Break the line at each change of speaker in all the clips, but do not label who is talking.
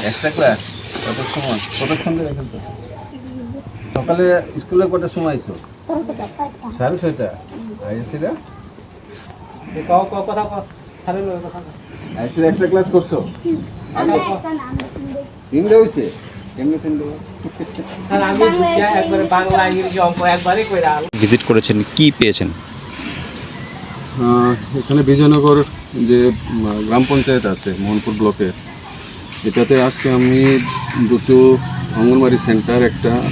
Extra class কত সময় কতক্ষণ ধরে খেলতো? সকালে স্কুলে কটার সময় আইছো? 6:30 আইসিরা আইসিরা এক্সট্রা ক্লাস করছো? তিনটে হয়েছে? কেমনি তিনটে?
ভিজিট করেছেন, কি পেয়েছেন?
এখানে বিজয়নগর যে গ্রাম পঞ্চায়েত আছে মোহনপুর ব্লকের, এটাতে আজকে আমি দুটো অঙ্গনওয়াড়ি সেন্টার,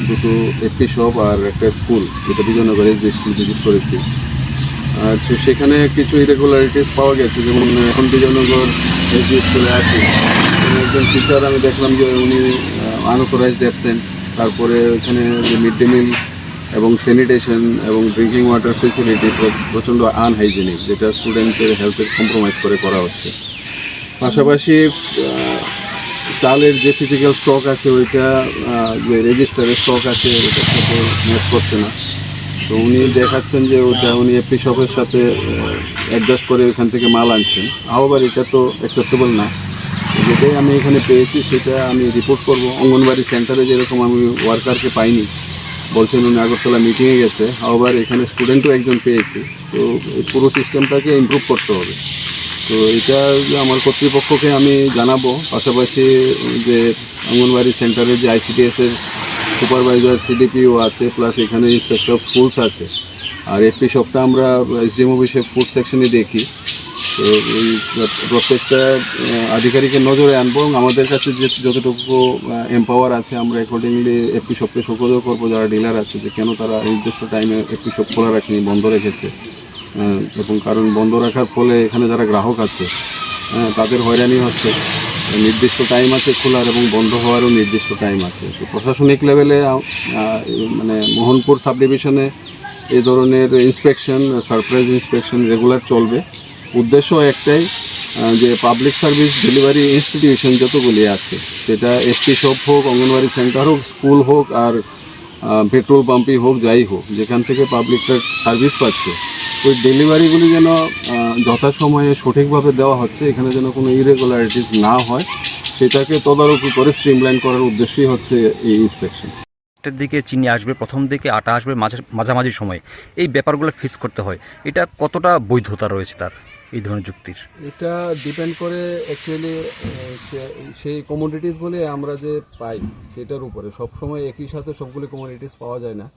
দুটো এপি শপ আর একটা স্কুল, যেটা বিজয়নগর এসবি স্কুল ভিজিট করেছি। তো সেখানে কিছু ইরেগুলারিটিস পাওয়া গেছে। যেমন এখন বিজয়নগর এসবি স্কুলে আছি, একজন টিচার আমি দেখলাম যে উনি আনঅথরাইজড অ্যাবসেন্ট। তারপরে ওখানে মিড ডে মিল এবং স্যানিটেশন এবং ড্রিঙ্কিং ওয়াটার ফেসিলিটি প্রচণ্ড আনহাইজেনিক, যেটা স্টুডেন্টের হেলথের কম্প্রোমাইজ করে করা হচ্ছে। পাশাপাশি চালের যে ফিজিক্যাল স্টক আছে ওইটা, যে রেজিস্টারের স্টক আছে ওটার সাথে ম্যাচ করছে না। তো উনি দেখাচ্ছেন যে ওটা উনি এপি শপের সাথে অ্যাডজাস্ট করে ওইখান থেকে মাল আনছেন। আবার এটা তো অ্যাকসেপ্টেবল না। যেটাই আমি এখানে পেয়েছি সেটা আমি রিপোর্ট করব। অঙ্গনওয়াড়ি সেন্টারে যেরকম আমি ওয়ার্কারকে পাইনি, বলছেন উনি আগরতলা মিটিংয়ে গেছে, আবার এখানে স্টুডেন্টও একজন পেয়েছি। তো এই পুরো সিস্টেমটাকে ইমপ্রুভ করতে হবে। তো এটা আমার কর্তৃপক্ষকে আমি জানাবো। পাশাপাশি যে অঙ্গনওয়াড়ি সেন্টারের যে আইসিডিএসের সুপারভাইজার সিডিপিও আছে, প্লাস এখানে ইন্সপেক্টর অফ স্কুলস আছে, আর এপি শপটা আমরা এসডিএম অফিসে ফুড সেকশনে দেখি। তো এই প্রত্যেকটা আধিকারিকের নজরে আনবো এবং আমাদের কাছে যে যতটুকু এম্পাওয়ার আছে আমরা অ্যাকর্ডিংলি এপি শপকে শোকজও করবো, যারা ডিলার আছে, যে কেন তারা নির্দিষ্ট টাইমে এপি শপ খোলা রাখেনি, বন্ধ রেখেছে। এবং কারণ বন্ধ রাখার ফলে এখানে যারা গ্রাহক আছে তাদের হয়রানি হচ্ছে। নির্দিষ্ট টাইম আছে খোলার এবং বন্ধ হওয়ারও নির্দিষ্ট টাইম আছে। তো প্রশাসনিক লেভেলে মানে মোহনপুর সাব ডিভিশনে এই ধরনের ইন্সপেকশন, সারপ্রাইজ ইন্সপেকশন রেগুলার চলবে। উদ্দেশ্য একটাই, যে পাবলিক সার্ভিস ডেলিভারি ইনস্টিটিউশন যতগুলি আছে, সেটা এসপি শপ হোক, অঙ্গনওয়াড়ি সেন্টার হোক, স্কুল হোক, আর পেট্রোল পাম্পই হোক, যাই হোক, যেখান থেকে পাবলিকটা সার্ভিস পাচ্ছে, ওই ডেলিভারিগুলি যেন যথাসময়ে সঠিকভাবে দেওয়া হচ্ছে, এখানে যেন কোনো ইরেগুলারিটিস না হয়, সেটাকে তদারকি করে স্ট্রিমলাইন করার উদ্দেশ্যই হচ্ছে এই ইন্সপেকশন।
এটার দিকে চিনি আসবে, প্রথম দিকে আটা আসবে মাঝামাঝি সময়, এই ব্যাপারগুলো ফিক্স করতে হয়। এটা কতটা বৈধতা রয়েছে তার, এই ধরনের যুক্তির?
এটা ডিপেন্ড করে অ্যাকচুয়ালি সেই কমোডিটিসগুলি আমরা যে পাই সেটার উপরে। সবসময় একই সাথে সবগুলি কমোডিটিস পাওয়া যায় না।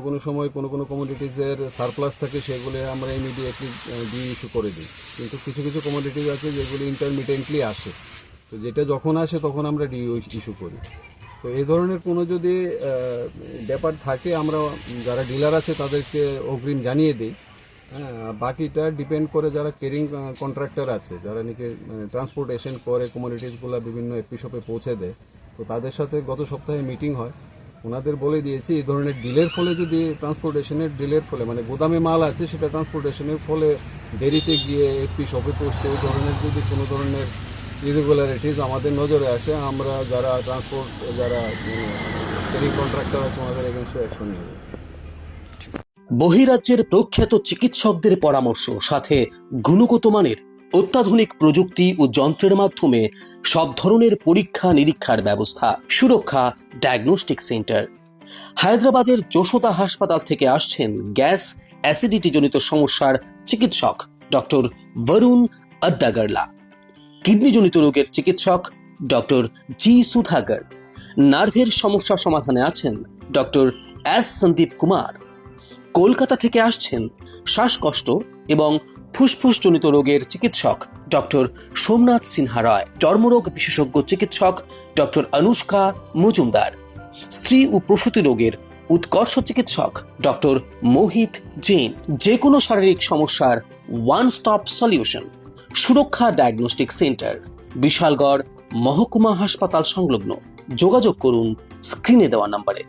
কোনো সময় কোনো কমোডিটিসের সারপ্লাস থাকে, সেগুলি আমরা ইমিডিয়েটলি দিয়ে ইস্যু করে দিই। কিন্তু কিছু কিছু কমোডিটিস আছে যেগুলি ইন্টারমিডিয়েন্টলি আসে, তো যেটা যখন আসে তখন আমরা ডিও ইস্যু করি। তো এই ধরনের কোনো যদি ব্যাপার থাকে, আমরা যারা ডিলার আছে তাদেরকে অগ্রিম জানিয়ে দিই। হ্যাঁ, বাকিটা ডিপেন্ড করে যারা কেরিং কন্ট্রাক্টর আছে, যারা নাকি ট্রান্সপোর্টেশন করে কমোডিটিসগুলো বিভিন্ন এপি শপে পৌঁছে দেয়, তো তাদের সাথে গত সপ্তাহে মিটিং হয়। ওনাদের বলে দিয়েছি এই ধরনের ডিলের ফলে, যদি ট্রান্সপোর্টেশনের ডিলের ফলে, মানে গোদামে মাল আছে সেটা ট্রান্সপোর্টেশনের ফলে দেরিতে গিয়ে এপি শপে পৌঁছছে, এই ধরনের যদি কোনো ধরনের ইরেগুলারিটিস আমাদের নজরে আসে, আমরা যারা যারা কেরিং কন্ট্রাক্টর আছে ওনাদের এগেনস্টে অ্যাকশন নেব।
বহিরাজ্যের প্রখ্যাত চিকিৎসকদের পরামর্শ, সাথে গুণগত মানের অত্যাধুনিক প্রযুক্তি ও যন্ত্রের মাধ্যমে সব ধরনের পরীক্ষা নিরীক্ষার ব্যবস্থা। সুরক্ষা ডায়াগনস্টিক সেন্টার। হায়দ্রাবাদের যশোদা হাসপাতাল থেকে আসছেন গ্যাস অ্যাসিডিটি জনিত সমস্যার চিকিৎসক ডক্টর বরুণ আড্ডাগারলা। কিডনিজনিত রোগের চিকিৎসক ডক্টর জি সুধাকর। নার্ভের সমস্যা সমাধানে আছেন ডক্টর এস সন্দীপ কুমার। কলকাতা থেকে আসছেন শ্বাসকষ্ট এবং ফুসফুসজনিত রোগের চিকিৎসক ডক্টর সোমনাথ সিনহা রায়। চর্মরোগ বিশেষজ্ঞ চিকিৎসক ডক্টর অনুষ্কা মজুমদার। স্ত্রী ও প্রসূতি রোগের উৎকর্ষ চিকিৎসক ডক্টর মোহিত জৈন। যে কোনো শারীরিক সমস্যার ওয়ান স্টপ সলিউশন। সুরক্ষা ডায়াগনস্টিক সেন্টার, বিশালগড় মহকুমা হাসপাতাল সংলগ্ন। যোগাযোগ করুন স্ক্রিনে দেওয়া নম্বরে।